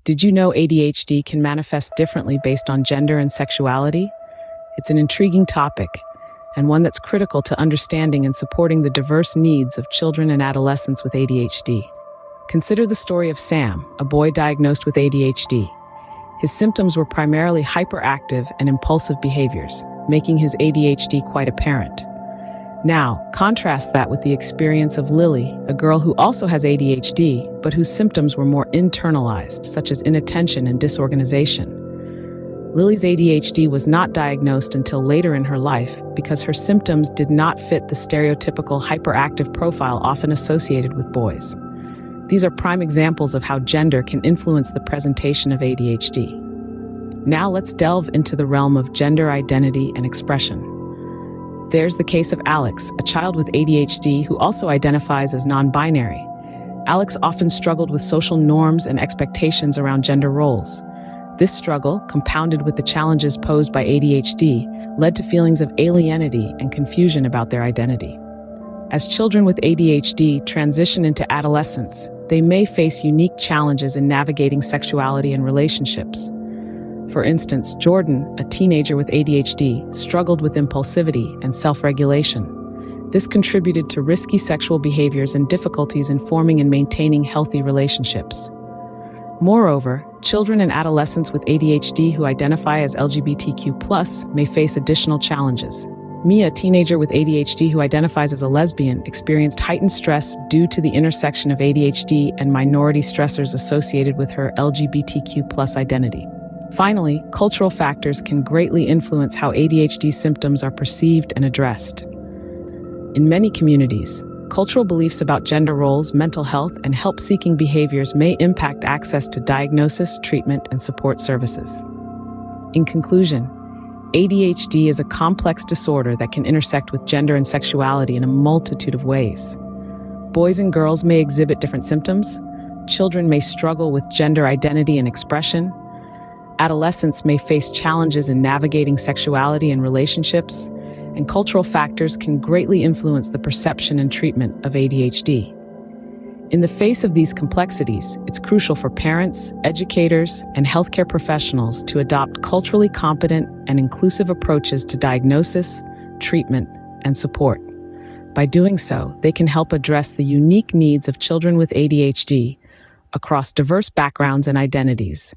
Did you know ADHD can manifest differently based on gender and sexuality? It's an intriguing topic, and one that's critical to understanding and supporting the diverse needs of children and adolescents with ADHD. Consider the story of Sam, a boy diagnosed with ADHD. His symptoms were primarily hyperactive and impulsive behaviors, making his ADHD quite apparent. Now, contrast that with the experience of Lily, a girl who also has ADHD, but whose symptoms were more internalized, such as inattention and disorganization. Lily's ADHD was not diagnosed until later in her life because her symptoms did not fit the stereotypical hyperactive profile often associated with boys. These are prime examples of how gender can influence the presentation of ADHD. Now let's delve into the realm of gender identity and expression. There's the case of Alex, a child with ADHD who also identifies as non-binary. Alex often struggled with social norms and expectations around gender roles. This struggle, compounded with the challenges posed by ADHD, led to feelings of alienity and confusion about their identity. As children with ADHD transition into adolescence, they may face unique challenges in navigating sexuality and relationships. For instance, Jordan, a teenager with ADHD, struggled with impulsivity and self-regulation. This contributed to risky sexual behaviors and difficulties in forming and maintaining healthy relationships. Moreover, children and adolescents with ADHD who identify as LGBTQ+ may face additional challenges. Mia, a teenager with ADHD who identifies as a lesbian, experienced heightened stress due to the intersection of ADHD and minority stressors associated with her LGBTQ+ identity. Finally, cultural factors can greatly influence how ADHD symptoms are perceived and addressed. In many communities, cultural beliefs about gender roles, mental health, and help-seeking behaviors may impact access to diagnosis, treatment, and support services. In conclusion, ADHD is a complex disorder that can intersect with gender and sexuality in a multitude of ways. Boys and girls may exhibit different symptoms. Children may struggle with gender identity and expression. Adolescents may face challenges in navigating sexuality and relationships, and cultural factors can greatly influence the perception and treatment of ADHD. In the face of these complexities, it's crucial for parents, educators, and healthcare professionals to adopt culturally competent and inclusive approaches to diagnosis, treatment, and support. By doing so, they can help address the unique needs of children with ADHD across diverse backgrounds and identities.